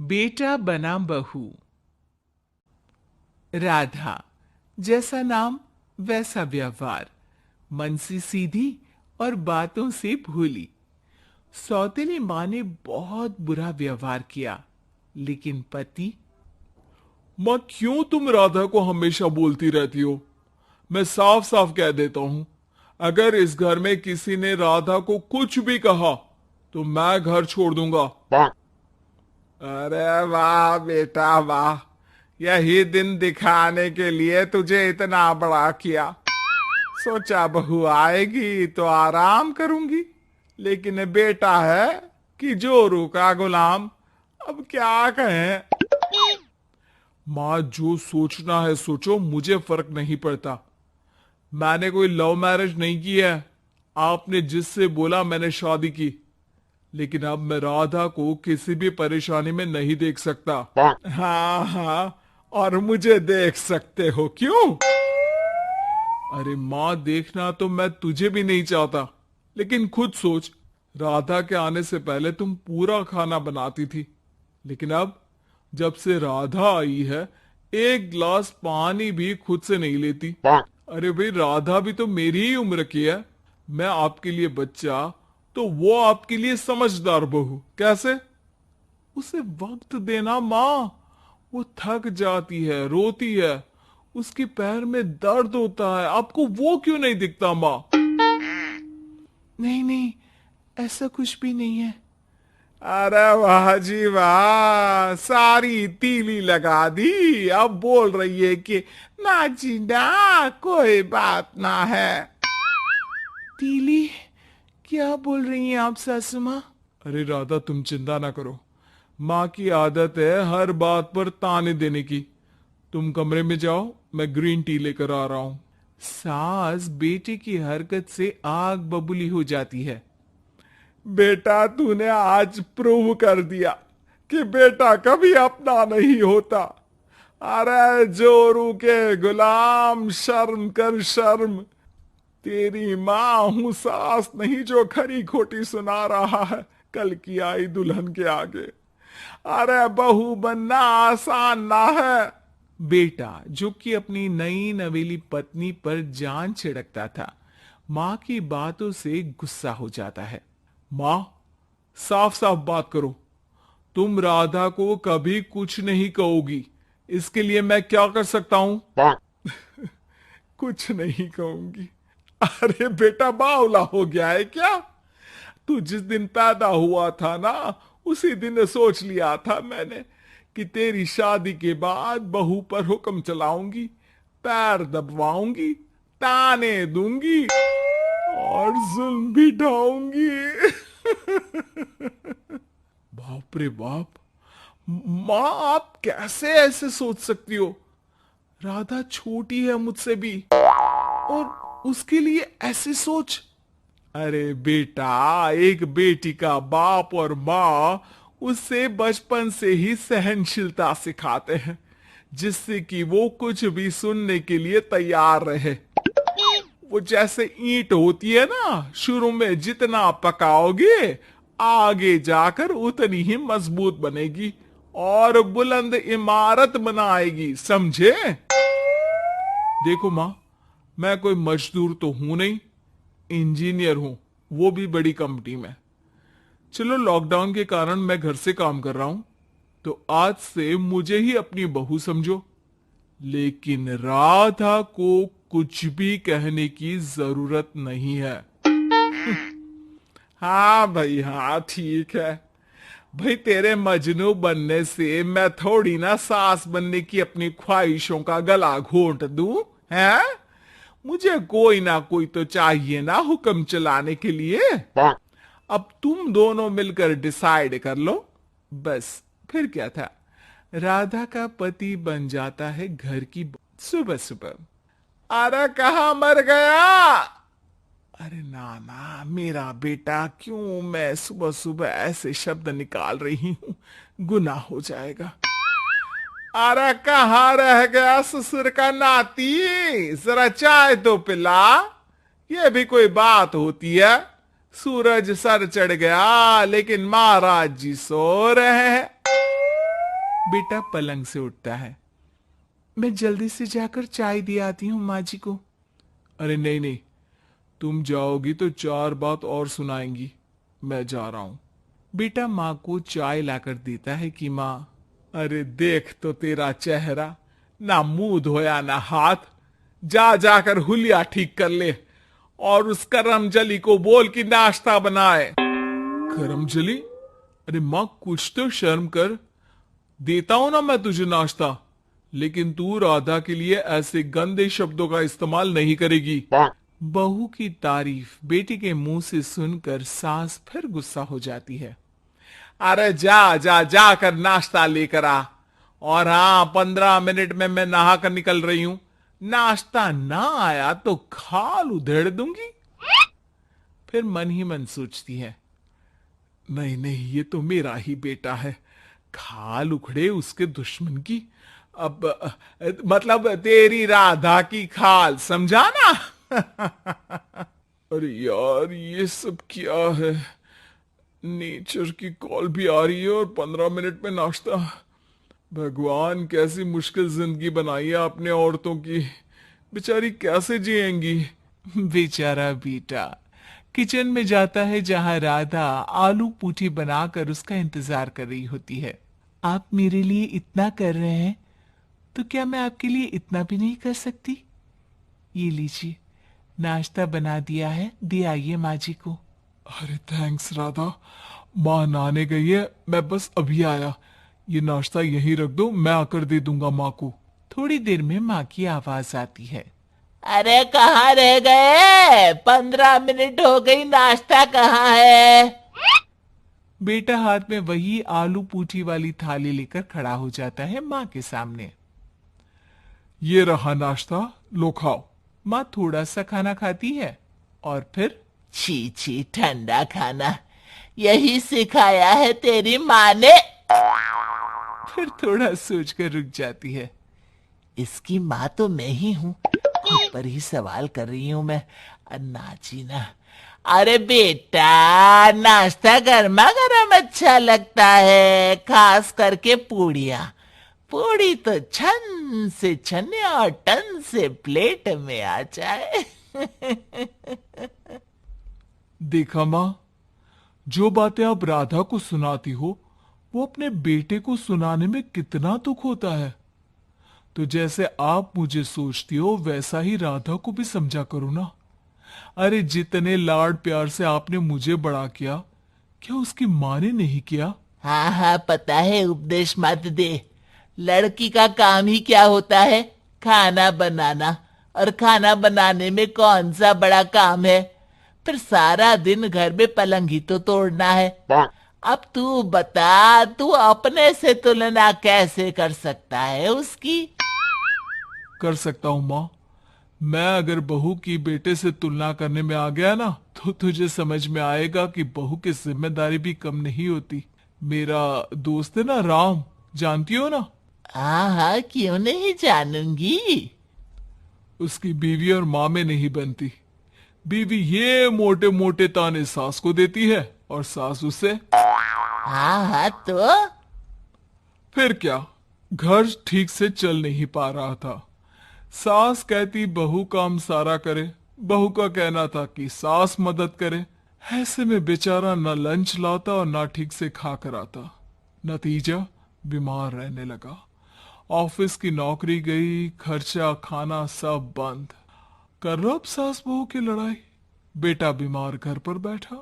बेटा बना बहू। राधा, जैसा नाम वैसा व्यवहार, मन से सीधी और बातों से भोली। सौतेली मां ने बहुत बुरा व्यवहार किया, लेकिन पति। माँ, क्यों तुम राधा को हमेशा बोलती रहती हो? मैं साफ साफ कह देता हूं, अगर इस घर में किसी ने राधा को कुछ भी कहा तो मैं घर छोड़ दूंगा। अरे वाह बेटा वाह, यही दिन दिखाने के लिए तुझे इतना बड़ा किया। सोचा बहू आएगी तो आराम करूंगी, लेकिन बेटा है कि जोरू का गुलाम। अब क्या कहें। माँ, जो सोचना है सोचो, मुझे फर्क नहीं पड़ता। मैंने कोई लव मैरिज नहीं की है। आपने जिससे बोला मैंने शादी की, लेकिन अब मैं राधा को किसी भी परेशानी में नहीं देख सकता। हाँ हाँ, और मुझे देख सकते हो क्यों? अरे माँ, देखना तो मैं तुझे भी नहीं चाहता, लेकिन खुद सोच, राधा के आने से पहले तुम पूरा खाना बनाती थी, लेकिन अब जब से राधा आई है, एक गिलास पानी भी खुद से नहीं लेती। अरे भाई, राधा भी तो मेरी ही उम्र की है। मैं आपके लिए बच्चा, तो वो आपके लिए समझदार बहू। कैसे? उसे वक्त देना माँ। वो थक जाती है, रोती है, उसके पैर में दर्द होता है। आपको वो क्यों नहीं दिखता माँ? नहीं नहीं, ऐसा कुछ भी नहीं है। अरे वाह जी वाह, सारी तीली लगा दी। अब बोल रही है कि ना जी ना, कोई बात ना है। तीली? क्या बोल रही हैं आप सासू मां? अरे राधा, तुम चिंता ना करो। माँ की आदत है हर बात पर ताने देने की। तुम कमरे में जाओ, मैं ग्रीन टी लेकर आ रहा हूं। सास बेटे की हरकत से आग बबूली हो जाती है। बेटा, तूने आज प्रूव कर दिया कि बेटा कभी अपना नहीं होता। अरे जोरू के गुलाम, शर्म कर शर्म। तेरी माँ हूं, सास नहीं जो खरी खोटी सुना रहा है कल की आई दुल्हन के आगे। अरे बहू बनना आसान ना है। बेटा, जो कि अपनी नई नवेली पत्नी पर जान छिड़कता था, मां की बातों से गुस्सा हो जाता है। माँ, साफ साफ बात करो। तुम राधा को कभी कुछ नहीं कहोगी, इसके लिए मैं क्या कर सकता हूं? कुछ नहीं कहूंगी? अरे बेटा, बावला हो गया है क्या? तू जिस दिन पैदा हुआ था ना, उसी दिन सोच लिया था मैंने कि तेरी शादी के बाद बहू पर हुक्म चलाऊंगी, पैर दबवाऊंगी, ताने दूंगी और जुल्म भी ढाऊंगी। बाप रे बाप! माँ, आप कैसे ऐसे सोच सकती हो? राधा छोटी है मुझसे भी, और उसके लिए ऐसी सोच। अरे बेटा, एक बेटी का बाप और माँ उससे बचपन से ही सहनशीलता सिखाते हैं, जिससे कि वो कुछ भी सुनने के लिए तैयार रहे। वो जैसे ईंट होती है ना, शुरू में जितना पकाओगे, आगे जाकर उतनी ही मजबूत बनेगी और बुलंद इमारत बनाएगी, समझे? देखो माँ, मैं कोई मजदूर तो हूं नहीं, इंजीनियर हूं, वो भी बड़ी कंपनी में। चलो, लॉकडाउन के कारण मैं घर से काम कर रहा हूं, तो आज से मुझे ही अपनी बहू समझो। लेकिन राधा को कुछ भी कहने की जरूरत नहीं है। हाँ भाई हाँ, ठीक है भाई। तेरे मजनू बनने से मैं थोड़ी ना सास बनने की अपनी ख्वाहिशों का गला घोंट दूं, हैं? मुझे कोई ना कोई तो चाहिए ना हुक्म चलाने के लिए। अब तुम दोनों मिलकर डिसाइड कर लो, बस। फिर क्या था, राधा का पति बन जाता है घर की सुबह सुबह। अरे कहाँ मर गया? अरे ना ना मेरा बेटा, क्यों मैं सुबह सुबह ऐसे शब्द निकाल रही हूं, गुनाह हो जाएगा। अरे कहाँ रह गया ससुर का नाती? जरा चाय तो पिला। ये भी कोई बात होती है? सूरज सर चढ़ गया, लेकिन महाराज जी सो रहे हैं। बेटा पलंग से उठता है। मैं जल्दी से जाकर चाय दे आती हूँ माँ जी को। अरे नहीं नहीं, तुम जाओगी तो 4 बात और सुनाएंगी, मैं जा रहा हूं। बेटा माँ को चाय लाकर देता है कि माँ, अरे देख तो तेरा चेहरा, ना मुंह धोया ना हाथ। जा जाकर हुलिया ठीक कर ले और उस करमजली को बोल कि नाश्ता बनाए। करमजली? अरे माँ कुछ तो शर्म कर, देता हूं ना मैं तुझे नाश्ता, लेकिन तू राधा के लिए ऐसे गंदे शब्दों का इस्तेमाल नहीं करेगी। बहू की तारीफ बेटी के मुंह से सुनकर सास फिर गुस्सा हो जाती है। अरे जा जा जाकर नाश्ता लेकर आ। और हाँ, 15 मिनट में मैं नहा कर निकल रही हूं। नाश्ता ना आया तो खाल उधेड़ दूंगी। फिर मन ही मन सोचती है, नहीं नहीं, ये तो मेरा ही बेटा है, खाल उखड़े उसके दुश्मन की। अब मतलब तेरी राधा की खाल, समझा ना? अरे यार ये सब क्या है, नेचर की कॉल भी आ रही है और 15 मिनट में नाश्ता। भगवान कैसी मुश्किल जिंदगी बनाई है आपने औरतों की, बेचारी कैसे जिएंगी। बेचारा बेटा किचन में जाता है जहां राधा आलू पूठी बनाकर उसका इंतजार कर रही होती है। आप मेरे लिए इतना कर रहे हैं तो क्या मैं आपके लिए इतना भी नहीं कर सकती? ये लीजिए, नाश्ता बना दिया है, दे आइए माँ जी को। अरे थैंक्स राधा, माँ नहाने गई है, मैं बस अभी आया। ये नाश्ता यहीं रख दो, मैं आकर दे दूंगा माँ को। थोड़ी देर में माँ की आवाज आती है। अरे कहाँ रह गए? 15 मिनट हो गई, नाश्ता कहाँ है? बेटा हाथ में वही आलू पूठी वाली थाली लेकर खड़ा हो जाता है माँ के सामने। ये रहा नाश्ता, लो खाओ। माँ थोड़ा सा खाना खाती है और फिर, छी छी, ठंडा खाना यही सिखाया है तेरी माँ ने? फिर थोड़ा सोचकर रुक जाती है। इसकी माँ तो मैं ही हूँ, खुद पर ही सवाल कर रही हूँ मैं। नाची ना। अरे बेटा, नाश्ता गर्मा गर्म अच्छा लगता है, खास करके पूड़ियाँ। पूड़ी तो छन से छने और टन से प्लेट में आ जाए। देखा माँ, जो बातें आप राधा को सुनाती हो वो अपने बेटे को सुनाने में कितना दुख होता है। तो जैसे आप मुझे सोचती हो वैसा ही राधा को भी समझा करो ना। अरे जितने लाड प्यार से आपने मुझे बड़ा किया, क्या उसकी माँ ने नहीं किया? हाँ हाँ, पता है, उपदेश मत दे। लड़की का काम ही क्या होता है? खाना बनाना। और खाना बनाने में कौन सा बड़ा काम है? फिर सारा दिन घर में पलंग ही तो तोड़ना है। अब तू बता, तू अपने से तुलना कैसे कर सकता है उसकी? कर सकता हूँ माँ। मैं अगर बहू की बेटे से तुलना करने में आ गया ना, तो तुझे समझ में आएगा कि बहू की जिम्मेदारी भी कम नहीं होती। मेरा दोस्त है ना राम, जानती हो ना? हाँ हाँ, क्यों नहीं जानूंगी। उसकी बीवी और माँ में नहीं बनती। बीवी ये मोटे मोटे ताने सास को देती है और सास उसे। हाँ हाँ, तो फिर क्या, घर ठीक से चल नहीं पा रहा था। सास कहती बहू काम सारा करे, बहू का कहना था कि सास मदद करे। ऐसे में बेचारा न लंच लाता और ना ठीक से खा कर आता। नतीजा, बीमार रहने लगा। ऑफिस की नौकरी गई, खर्चा खाना सब बंद। कर लो अब सास बहू की लड़ाई। बेटा बीमार घर पर बैठा,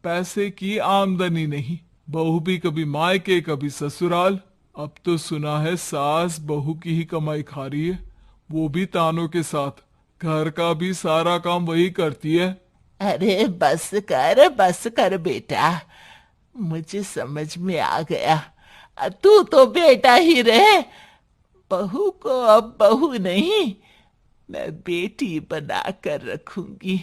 पैसे की आमदनी नहीं, बहू भी कभी मायके कभी ससुराल। अब तो सुना है सास बहू की ही कमाई खा रही है, वो भी तानों के साथ। घर का भी सारा काम वही करती है। अरे बस कर बेटा, मुझे समझ में आ गया। तू तो बेटा ही रहे, बहू को अब बहू नहीं, मैं बेटी बना कर रखूंगी।